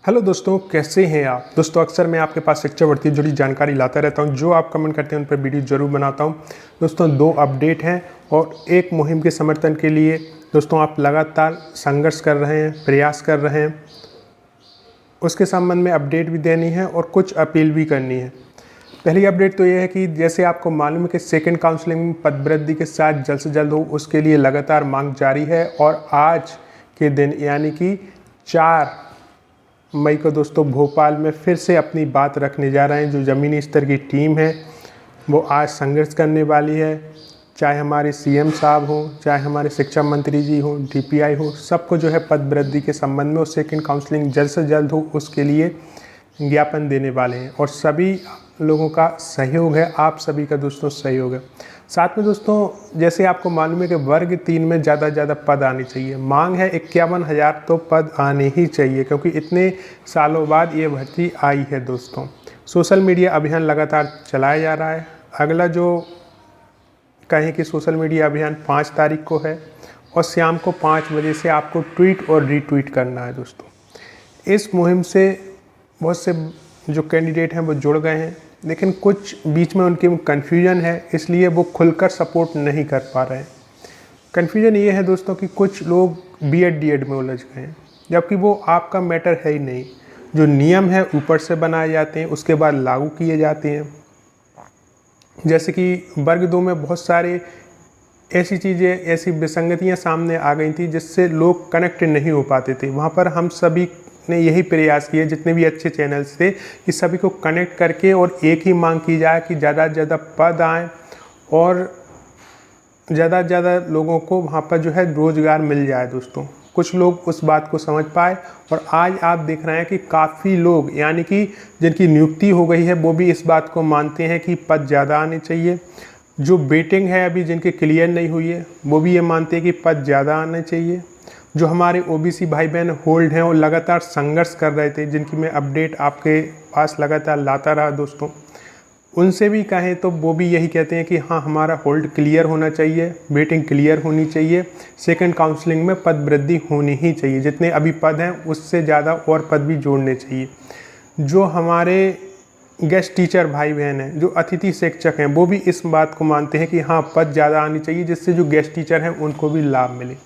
Hello दोस्तों, कैसे हैं आप। दोस्तों अक्सर मैं आपके पास शिक्षा भर्ती से जुड़ी जानकारी लाता रहता हूं। जो आप कमेंट करते हैं उन पर वीडियो ज़रूर बनाता हूं। दोस्तों 2 अपडेट हैं और एक मुहिम के समर्थन के लिए दोस्तों आप लगातार संघर्ष कर रहे हैं, प्रयास कर रहे हैं। उसके संबंध में अपडेट भी देनी है और कुछ अपील भी करनी है। पहली अपडेट तो ये है कि जैसे आपको मालूम है कि सेकेंड काउंसलिंग में पद वृद्धि के साथ जल्द से जल्द हो, उसके लिए लगातार मांग जारी है। और आज के दिन यानी कि 4 मई को दोस्तों भोपाल में फिर से अपनी बात रखने जा रहे हैं। जो ज़मीनी स्तर की टीम है वो आज संघर्ष करने वाली है। चाहे हमारे सीएम साहब हों, चाहे हमारे शिक्षा मंत्री जी हों, डीपीआई हो, सबको जो है पद वृद्धि के संबंध में और सेकेंड काउंसलिंग जल्द से जल्द हो उसके लिए ज्ञापन देने वाले हैं। और सभी लोगों का सहयोग है, आप सभी का दोस्तों सहयोग है। साथ में दोस्तों जैसे आपको मालूम है कि वर्ग 3 में ज़्यादा पद आने चाहिए। मांग है 51,000 तो पद आने ही चाहिए, क्योंकि इतने सालों बाद ये भर्ती आई है। दोस्तों सोशल मीडिया अभियान लगातार चलाया जा रहा है। अगला जो कहें कि सोशल मीडिया अभियान 5 तारीख को है और शाम को 5 बजे से आपको ट्वीट और रीट्वीट करना है। दोस्तों इस मुहिम से बहुत से जो कैंडिडेट हैं वो जुड़ गए हैं, लेकिन कुछ बीच में उनकी कन्फ्यूजन है, इसलिए वो खुलकर सपोर्ट नहीं कर पा रहे हैं। कन्फ्यूजन ये है दोस्तों कि कुछ लोग बीएड डीएड में उलझ गए हैं, जबकि वो आपका मैटर है ही नहीं। जो नियम है ऊपर से बनाए जाते हैं, उसके बाद लागू किए जाते हैं। जैसे कि वर्ग 2 में बहुत सारे ऐसी चीज़ें, ऐसी विसंगतियाँ सामने आ गई थी जिससे लोग कनेक्ट नहीं हो पाते थे। वहाँ पर हम सभी ने यही प्रयास किए, जितने भी अच्छे चैनल्स थे, कि सभी को कनेक्ट करके और एक ही मांग की जाए कि ज़्यादा से ज़्यादा पद आएँ और ज़्यादा से ज़्यादा लोगों को वहाँ पर जो है रोज़गार मिल जाए। दोस्तों कुछ लोग उस बात को समझ पाए और आज आप देख रहे हैं कि काफ़ी लोग, यानी कि जिनकी नियुक्ति हो गई है, वो भी इस बात को मानते हैं कि पद ज़्यादा आने चाहिए। जो वेटिंग है अभी जिनके क्लियर नहीं हुई है, वो भी ये मानते हैं कि पद ज़्यादा आने चाहिए। जो हमारे ओबीसी भाई बहन होल्ड हैं और लगातार संघर्ष कर रहे थे, जिनकी मैं अपडेट आपके पास लगातार लाता रहा दोस्तों, उनसे भी कहें तो वो भी यही कहते हैं कि हाँ, हमारा होल्ड क्लियर होना चाहिए, वेटिंग क्लियर होनी चाहिए, सेकंड काउंसलिंग में पद वृद्धि होनी ही चाहिए। जितने अभी पद हैं उससे ज़्यादा और पद भी जोड़ने चाहिए। जो हमारे गेस्ट टीचर भाई बहन हैं, जो अतिथि शिक्षक हैं, वो भी इस बात को मानते हैं कि हाँ, पद ज़्यादा आनी चाहिए, जिससे जो गेस्ट टीचर हैं उनको भी लाभ मिले।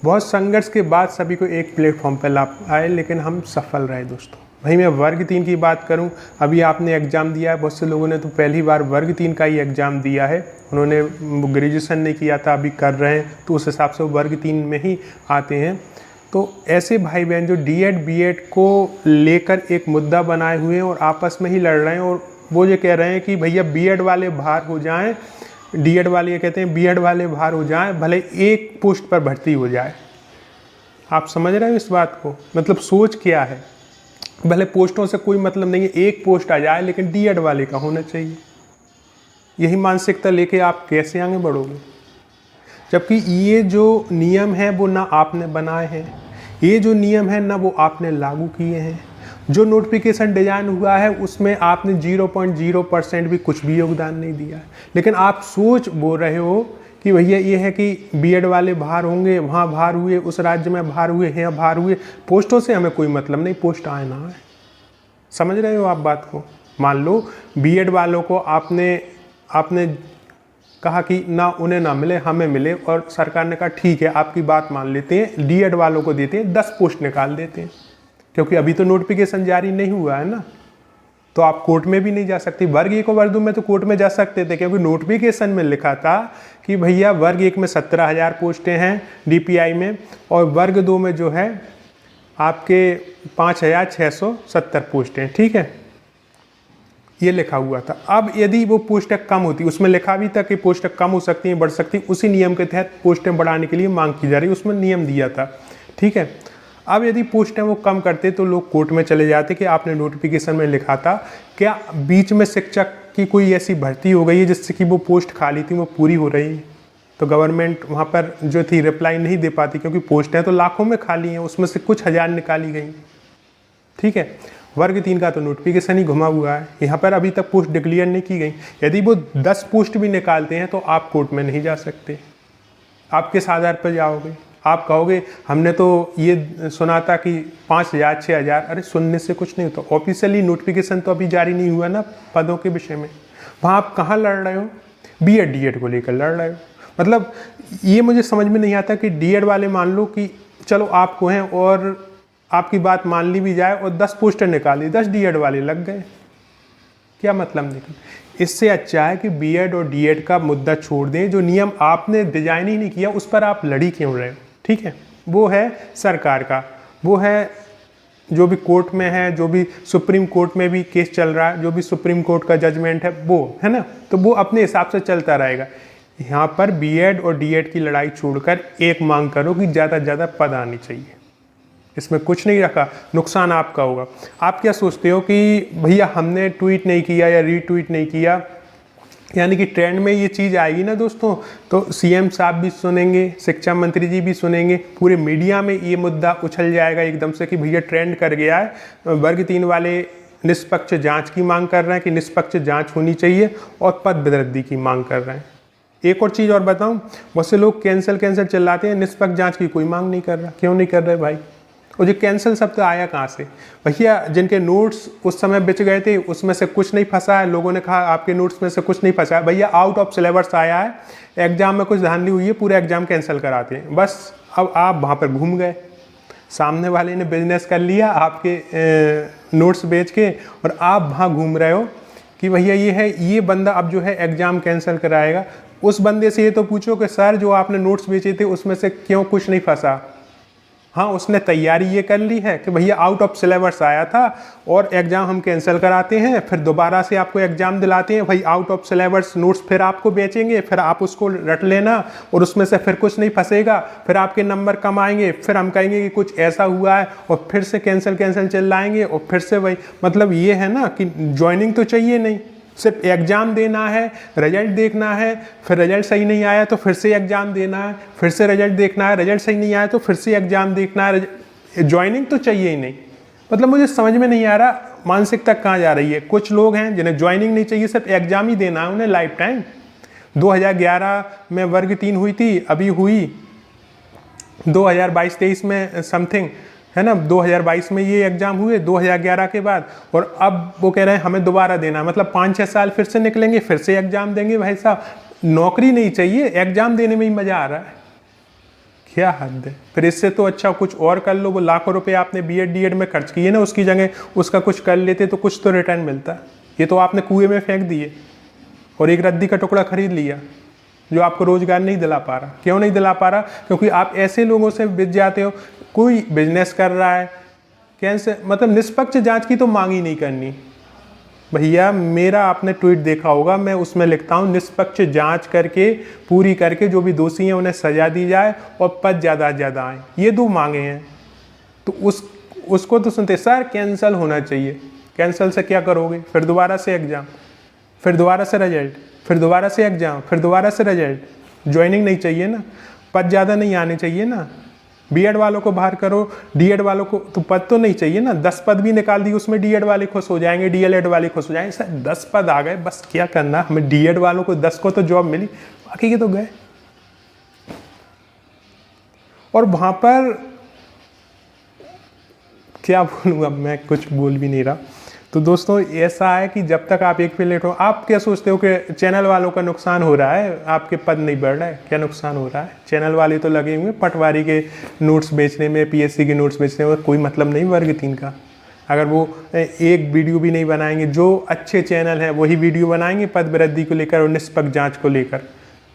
बहुत संघर्ष के बाद सभी को एक प्लेटफॉर्म पर लाभ आए, लेकिन हम सफल रहे। दोस्तों भाई मैं वर्ग 3 की बात करूं, अभी आपने एग्ज़ाम दिया है, बहुत से लोगों ने तो पहली बार वर्ग 3 का ही एग्ज़ाम दिया है। उन्होंने ग्रेजुएशन नहीं किया था, अभी कर रहे हैं, तो उस हिसाब से वर्ग 3 में ही आते हैं। तो ऐसे भाई बहन जो डीएड बीएड को लेकर एक मुद्दा बनाए हुए हैं और आपस में ही लड़ रहे हैं, और वो ये कह रहे हैं कि भैया बीएड वाले बाहर हो जाएं, डीएड वाले ये कहते हैं बीएड वाले बाहर हो जाएं, भले एक पोस्ट पर भर्ती हो जाए। आप समझ रहे हो इस बात को, मतलब सोच क्या है। भले पोस्टों से कोई मतलब नहीं है, एक पोस्ट आ जाए, लेकिन डीएड वाले का होना चाहिए। यही मानसिकता लेके आप कैसे आगे बढ़ोगे, जबकि ये जो नियम है वो ना आपने बनाए हैं, ये जो नियम है ना वो आपने लागू किए हैं। जो नोटिफिकेशन डिजाइन हुआ है उसमें आपने 0.0% भी कुछ भी योगदान नहीं दिया है। लेकिन आप सोच बोल रहे हो कि भैया ये है कि बीएड वाले बाहर होंगे, वहाँ बाहर हुए, उस राज्य में बाहर हुए, यहाँ बाहर हुए, पोस्टों से हमें कोई मतलब नहीं, पोस्ट आए ना आए। समझ रहे हो आप बात को। मान लो बीएड वालों को आपने कहा कि ना उन्हें ना मिले, हमें मिले, और सरकार ने कहा ठीक है आपकी बात मान लेते हैं, डीएड वालों को देते हैं, 10 पोस्ट निकाल देते हैं, क्योंकि अभी तो नोटिफिकेशन जारी नहीं हुआ है ना, तो आप कोर्ट में भी नहीं जा सकते। वर्ग 1 और वर्ग 2 में तो कोर्ट में जा सकते थे, क्योंकि नोटिफिकेशन में लिखा था कि भैया वर्ग 1 में 17,000 पोस्टें हैं डीपीआई में, और वर्ग 2 में जो है आपके 5,670 पोस्टें, ठीक है, ये लिखा हुआ था। अब यदि वो पोस्टें कम होती, उसमें लिखा भी था कि पोस्टें कम हो सकती हैं, बढ़ सकती, उसी नियम के तहत पोस्टें बढ़ाने के लिए मांग की जा रही है, उसमें नियम दिया था, ठीक है। अब यदि पोस्टें वो कम करते तो लोग कोर्ट में चले जाते कि आपने नोटिफिकेशन में लिखा था, क्या बीच में शिक्षक की कोई ऐसी भर्ती हो गई है जिससे कि वो पोस्ट खाली थी वो पूरी हो रही है, तो गवर्नमेंट वहाँ पर जो थी रिप्लाई नहीं दे पाती, क्योंकि पोस्टें तो लाखों में खाली हैं, उसमें से कुछ हज़ार निकाली गई, ठीक है। वर्ग 3 का तो नोटिफिकेशन ही घुमा हुआ है, यहाँ पर अभी तक पोस्ट डिक्लेयर नहीं की गई। यदि वो 10 पोस्ट भी निकालते हैं तो आप कोर्ट में नहीं जा सकते, आप किस आधार पर जाओगे। आप कहोगे हमने तो ये सुना था कि 5,000 6,000, अरे सुनने से कुछ नहीं होता। ऑफिशियली नोटिफिकेशन तो अभी जारी नहीं हुआ ना पदों के विषय में। वहाँ आप कहाँ लड़ रहे हो? बीएड डीएड को लेकर लड़ रहे हो। मतलब ये मुझे समझ में नहीं आता कि डीएड वाले मान लो कि चलो आपको हैं और आपकी बात मान ली भी जाए और 10 पोस्टर निकाली, 10 डीएड वाले लग गए, क्या मतलब निकल। इससे अच्छा है कि बीएड और डीएड का मुद्दा छोड़ दें। जो नियम आपने डिजाइन ही नहीं किया उस पर आप लड़ी क्यों रहे हो? ठीक है, वो है सरकार का, वो है जो भी कोर्ट में है, जो भी सुप्रीम कोर्ट में भी केस चल रहा है, जो भी सुप्रीम कोर्ट का जजमेंट है वो है ना, तो वो अपने हिसाब से चलता रहेगा। यहाँ पर बीएड और डीएड की लड़ाई छोड़कर एक मांग करो कि ज़्यादा से ज़्यादा पद आनी चाहिए। इसमें कुछ नहीं रखा, नुकसान आपका होगा। आप क्या सोचते हो कि भैया हमने ट्वीट नहीं किया या रीट्वीट नहीं किया, यानी कि ट्रेंड में ये चीज़ आएगी ना दोस्तों, तो सीएम साहब भी सुनेंगे, शिक्षा मंत्री जी भी सुनेंगे, पूरे मीडिया में ये मुद्दा उछल जाएगा एकदम से कि भैया ट्रेंड कर गया है। वर्ग 3 वाले निष्पक्ष जांच की मांग कर रहे हैं कि निष्पक्ष जांच होनी चाहिए और पद वृद्धि की मांग कर रहे हैं। एक और चीज़ और बताऊं, बहुत से लोग कैंसिल चिल्लाते हैं, निष्पक्ष जांच की कोई मांग नहीं कर रहा। क्यों नहीं कर रहे भाई? और जो कैंसिल शब्द आया कहाँ से? भैया जिनके नोट्स उस समय बिच गए थे उसमें से कुछ नहीं फंसा है, लोगों ने कहा आपके नोट्स में से कुछ नहीं फंसा है, भैया आउट ऑफ सिलेबस आया है, एग्जाम में कुछ धांधली हुई है, पूरा एग्जाम कैंसिल कराते हैं बस। अब आप वहाँ पर घूम गए, सामने वाले ने बिजनेस कर लिया आपके नोट्स बेच के, और आप वहाँ घूम रहे हो कि भैया ये है, ये बंदा अब जो है एग्जाम कैंसिल कराएगा। उस बंदे से ये तो पूछो कि सर जो आपने नोट्स बेचे थे उसमें से क्यों कुछ नहीं फंसा? हाँ, उसने तैयारी ये कर ली है कि भैया आउट ऑफ सिलेबस आया था और एग्ज़ाम हम कैंसिल कराते हैं, फिर दोबारा से आपको एग्ज़ाम दिलाते हैं, भाई आउट ऑफ सिलेबस नोट्स फिर आपको बेचेंगे, फिर आप उसको रट लेना और उसमें से फिर कुछ नहीं फंसेगा, फिर आपके नंबर कम आएंगे, फिर हम कहेंगे कि कुछ ऐसा हुआ है और फिर से कैंसिल चिल्लाएंगे और फिर से वही। मतलब ये है ना कि ज्वाइनिंग तो चाहिए नहीं, सिर्फ एग्ज़ाम देना है, रिजल्ट देखना है, फिर रिजल्ट सही नहीं आया तो फिर से एग्ज़ाम देना है, फिर से रिजल्ट देखना है, रिजल्ट सही नहीं आया तो फिर से एग्ज़ाम देखना है। ज्वाइनिंग तो चाहिए ही नहीं। मतलब मुझे समझ में नहीं आ रहा मानसिकता कहाँ जा रही है। कुछ लोग हैं जिन्हें ज्वाइनिंग नहीं चाहिए, सिर्फ एग्ज़ाम ही देना है उन्हें लाइफ टाइम। 2011 में वर्ग 3 हुई थी, अभी हुई 2022-23 में समथिंग, है ना, 2022 में ये एग्ज़ाम हुए 2011 के बाद, और अब वो कह रहे हैं हमें दोबारा देना। मतलब 5-6 साल फिर से निकलेंगे, फिर से एग्ज़ाम देंगे। भाई साहब नौकरी नहीं चाहिए, एग्ज़ाम देने में ही मज़ा आ रहा है, क्या हद है। फिर इससे तो अच्छा कुछ और कर लो। वो लाखों रुपए आपने बीएड डीएड में खर्च किए ना, उसकी जगह उसका कुछ कर लेते तो कुछ तो रिटर्न मिलता। ये तो आपने कुएं में फेंक दिए और एक रद्दी का टुकड़ा खरीद लिया जो आपको रोजगार नहीं दिला पा रहा। क्यों नहीं दिला पा रहा? क्योंकि आप ऐसे लोगों से बिक जाते हो। कोई बिजनेस कर रहा है, कैसे, मतलब निष्पक्ष जांच की तो मांग ही नहीं करनी। भैया मेरा आपने ट्वीट देखा होगा, मैं उसमें लिखता हूँ निष्पक्ष जांच करके पूरी करके जो भी दोषी हैं उन्हें सजा दी जाए और पद ज़्यादा से ज़्यादा आए। ये 2 मांगे हैं। तो उसको तो सुनते सर कैंसिल होना चाहिए। कैंसिल से क्या करोगे? फिर दोबारा से एग्ज़ाम, फिर दोबारा से रिजल्ट, फिर दोबारा से एग्ज़ाम, फिर दोबारा से रिजल्ट। ज्वाइनिंग नहीं चाहिए ना, पद ज़्यादा नहीं आने चाहिए ना। बीएड वालों को बाहर करो, डीएड वालों को तो पद तो नहीं चाहिए ना। 10 पद भी निकाल दिए उसमें डीएड वाले खुश हो जाएंगे, डीएलएड वाले खुश हो जाएंगे। सर 10 पद आ गए, बस क्या करना हमें। डीएड वालों को 10 को तो जॉब मिली, बाकी के तो गए। और वहाँ पर क्या बोलूँगा, मैं कुछ बोल भी नहीं रहा। तो दोस्तों ऐसा है कि जब तक आप एक पे लेट हो, आप क्या सोचते हो कि चैनल वालों का नुकसान हो रहा है, आपके पद नहीं बढ़ रहा है? क्या नुकसान हो रहा है? चैनल वाले तो लगे हुए पटवारी के नोट्स बेचने में, पीएससी के नोट्स बेचने में। कोई मतलब नहीं वर्ग 3 का। अगर वो एक वीडियो भी नहीं बनाएंगे, जो अच्छे चैनल हैं वही वीडियो बनाएंगे पद वृद्धि को लेकर और निष्पक्ष जाँच को लेकर।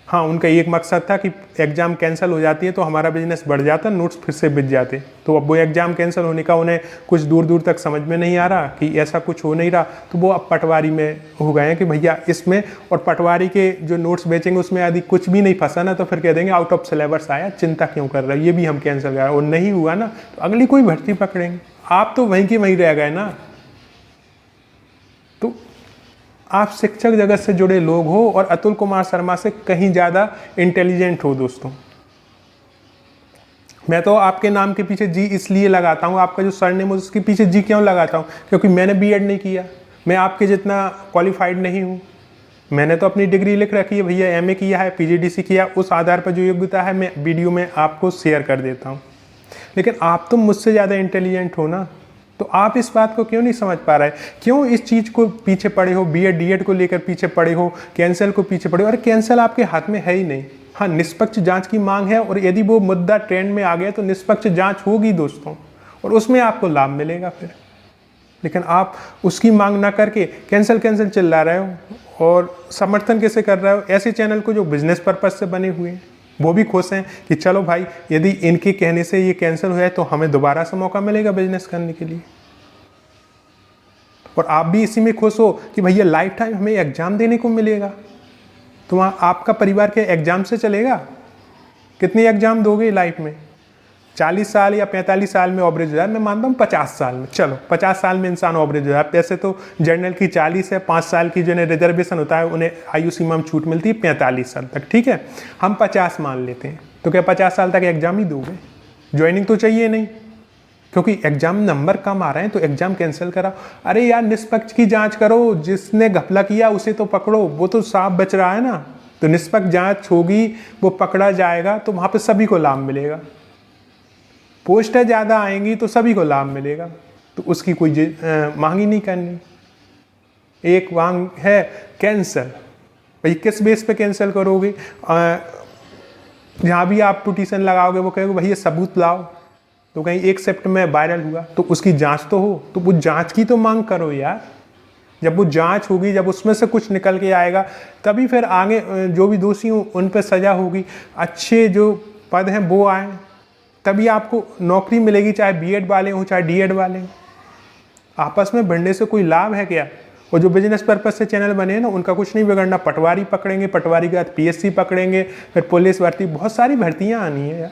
हाँ, उनका एक मकसद था कि एग्ज़ाम कैंसिल हो जाती है तो हमारा बिजनेस बढ़ जाता, नोट्स फिर से बिक जाते। तो अब वो एग्ज़ाम कैंसिल होने का उन्हें कुछ दूर दूर तक समझ में नहीं आ रहा कि ऐसा कुछ हो नहीं रहा, तो वो अब पटवारी में हो गए हैं कि भैया इसमें, और पटवारी के जो नोट्स बेचेंगे उसमें यदि कुछ भी नहीं फंसा ना तो फिर कह देंगे आउट ऑफ सिलेबस आया, चिंता क्यों कर रहे हो, ये भी हम कैंसिल कर रहे हैं। और नहीं हुआ ना तो अगली कोई भर्ती पकड़ेंगे। आप तो वहीं के वहीं रह गए ना। तो आप शिक्षक जगत से जुड़े लोग हो और अतुल कुमार शर्मा से कहीं ज़्यादा इंटेलिजेंट हो दोस्तों। मैं तो आपके नाम के पीछे जी इसलिए लगाता हूँ, आपका जो सरनेम है उसके पीछे जी क्यों लगाता हूँ? क्योंकि मैंने बीएड नहीं किया, मैं आपके जितना क्वालिफाइड नहीं हूँ, मैंने तो अपनी डिग्री लिख रखी है भैया, एमए किया है, पीजीडीसी किया, उस आधार पर जो योग्यता है मैं वीडियो में आपको शेयर कर देता हूँ। लेकिन आप तो मुझसे ज़्यादा इंटेलिजेंट हो ना, तो आप इस बात को क्यों नहीं समझ पा रहे, क्यों इस चीज़ को पीछे पड़े हो, बीएड डीएड को लेकर पीछे पड़े हो, कैंसल को पीछे पड़े हो। अरे कैंसल आपके हाथ में है ही नहीं। हाँ, निष्पक्ष जांच की मांग है, और यदि वो मुद्दा ट्रेंड में आ गया तो निष्पक्ष जांच होगी दोस्तों, और उसमें आपको लाभ मिलेगा फिर। लेकिन आप उसकी मांग ना करके कैंसल कैंसल चिल्ला रहे हो, और समर्थन कैसे कर रहे हो ऐसे चैनल को जो बिजनेस पर्पज से बने हुए हैं। वो भी खुश हैं कि चलो भाई, यदि इनके कहने से ये कैंसिल हुआ है तो हमें दोबारा से मौका मिलेगा बिजनेस करने के लिए। और आप भी इसी में खुश हो कि भैया लाइफ टाइम हमें एग्जाम देने को मिलेगा। तो वहाँ आपका परिवार के एग्जाम से चलेगा? कितने एग्जाम दोगे लाइफ में? 40 साल या 45 साल में ऑवरेज हो जाए, मैं मानता हूँ 50 साल में, चलो 50 साल में इंसान ऑवरेज हो जाए। वैसे तो जनरल की 40 है, 5 साल की जिन्हें रिजर्वेशन होता है उन्हें आयु सीमा में छूट मिलती है 45 साल तक, ठीक है। हम 50 मान लेते हैं, तो क्या 50 साल तक एग्जाम ही दोगे? ज्वाइनिंग तो चाहिए नहीं, क्योंकि एग्जाम नंबर कम आ रहे हैं तो एग्जाम कैंसिल करा। अरे यार, निष्पक्ष की जाँच करो, जिसने घपला किया उसे तो पकड़ो, वो तो साफ बच रहा है ना। तो निष्पक्ष जाँच होगी, वो पकड़ा जाएगा तो वहाँ पर सभी को लाभ मिलेगा। पोस्टें ज़्यादा आएंगी तो सभी को लाभ मिलेगा, तो उसकी कोई मांग ही नहीं करनी। एक मांग है कैंसल, भाई किस बेस पे कैंसिल करोगे? जहाँ भी आप पिटीशन लगाओगे वो कहोगे भैया सबूत लाओ, तो कहीं एक शिफ्ट में वायरल हुआ तो उसकी जांच तो हो, तो वो जांच की तो मांग करो यार। जब वो जांच होगी, जब उसमें से कुछ निकल के आएगा, तभी फिर आगे जो भी दोषी हों उन पर सज़ा होगी, अच्छे जो पद हैं वो आए, तभी आपको नौकरी मिलेगी, चाहे बीएड वाले हों चाहे डीएड वाले हों। आपस में भिड़ने से कोई लाभ है क्या? और जो बिजनेस पर्पज से चैनल बने हैं ना, उनका कुछ नहीं बिगड़ना। पटवारी पकड़ेंगे, पटवारी के बाद पीएससी पकड़ेंगे, फिर पुलिस भर्ती, बहुत सारी भर्तियां आनी है यार।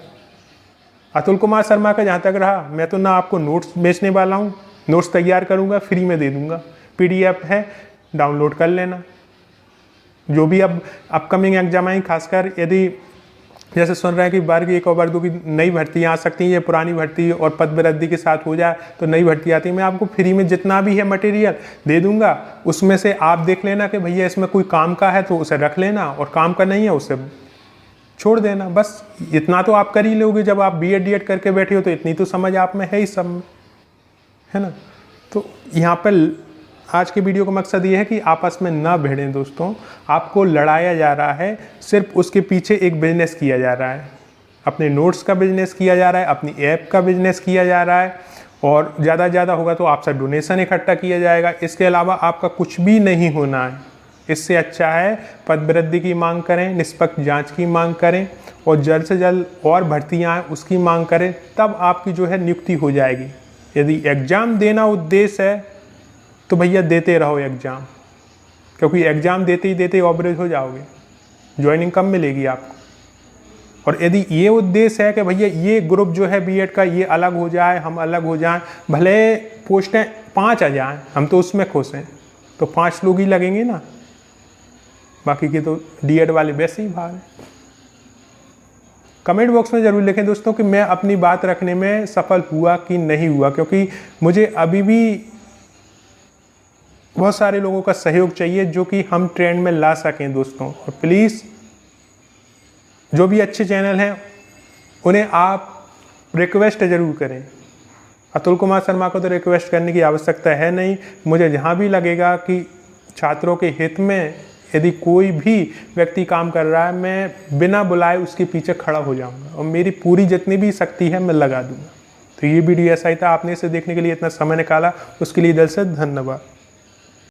अतुल कुमार शर्मा का जहाँ तक रहा, मैं तो ना आपको नोट्स बेचने वाला हूँ, नोट्स तैयार करूँगा, फ्री में दे दूँगा, PDF है, डाउनलोड कर लेना। जो भी अब अपकमिंग एग्जाम आई, खासकर यदि जैसे सुन रहे हैं कि 12वीं एक और वर्ग की नई भर्तियाँ आ सकती हैं, ये पुरानी भर्ती और पद वृद्धि के साथ हो जाए तो नई भर्ती आती है, मैं आपको फ्री में जितना भी है मटेरियल दे दूंगा। उसमें से आप देख लेना कि भैया इसमें कोई काम का है तो उसे रख लेना, और काम का नहीं है उसे छोड़ देना। बस इतना तो आप कर ही लोगे, जब आप बीएड डीएड करके बैठे हो तो इतनी तो समझ आप में है ही सब में, है ना। तो यहाँ पर आज के वीडियो का मकसद ये है कि आपस में ना भिड़ें दोस्तों। आपको लड़ाया जा रहा है, सिर्फ उसके पीछे एक बिजनेस किया जा रहा है, अपने नोट्स का बिजनेस किया जा रहा है, अपनी ऐप का बिजनेस किया जा रहा है, और ज़्यादा ज़्यादा होगा तो आपसे डोनेशन इकट्ठा किया जाएगा। इसके अलावा आपका कुछ भी नहीं होना है। इससे अच्छा है पद वृद्धि की मांग करें, निष्पक्ष जाँच की मांग करें, और जल्द से जल्द और भर्तियाँ आएँ उसकी मांग करें, तब आपकी जो है नियुक्ति हो जाएगी। यदि एग्ज़ाम देना उद्देश्य है तो भैया देते रहो एग्ज़ाम, क्योंकि एग्ज़ाम देते ही देते ऑवरेज हो जाओगे, ज्वाइनिंग कम मिलेगी आपको। और यदि ये उद्देश्य है कि भैया ये ग्रुप जो है बीएड का ये अलग हो जाए, हम अलग हो जाएं, भले पोस्टें 5 आ जाएं, हम तो उसमें खुश हैं, तो 5 लोग ही लगेंगे ना, बाकी के तो डीएड वाले वैसे ही बाहर हैं। कमेंट बॉक्स में ज़रूर लिखें दोस्तों कि मैं अपनी बात रखने में सफल हुआ कि नहीं हुआ, क्योंकि मुझे अभी भी बहुत सारे लोगों का सहयोग चाहिए जो कि हम ट्रेंड में ला सकें दोस्तों। और प्लीज़ जो भी अच्छे चैनल हैं उन्हें आप रिक्वेस्ट ज़रूर करें। अतुल कुमार शर्मा को तो रिक्वेस्ट करने की आवश्यकता है नहीं। मुझे जहाँ भी लगेगा कि छात्रों के हित में यदि कोई भी व्यक्ति काम कर रहा है, मैं बिना बुलाए उसके पीछे खड़ा हो जाऊँगा, और मेरी पूरी जितनी भी शक्ति है मैं लगा दूँगा। तो ये वीडियो ऐसा ही था, आपने इसे देखने के लिए इतना समय निकाला, उसके लिए दिल से धन्यवाद।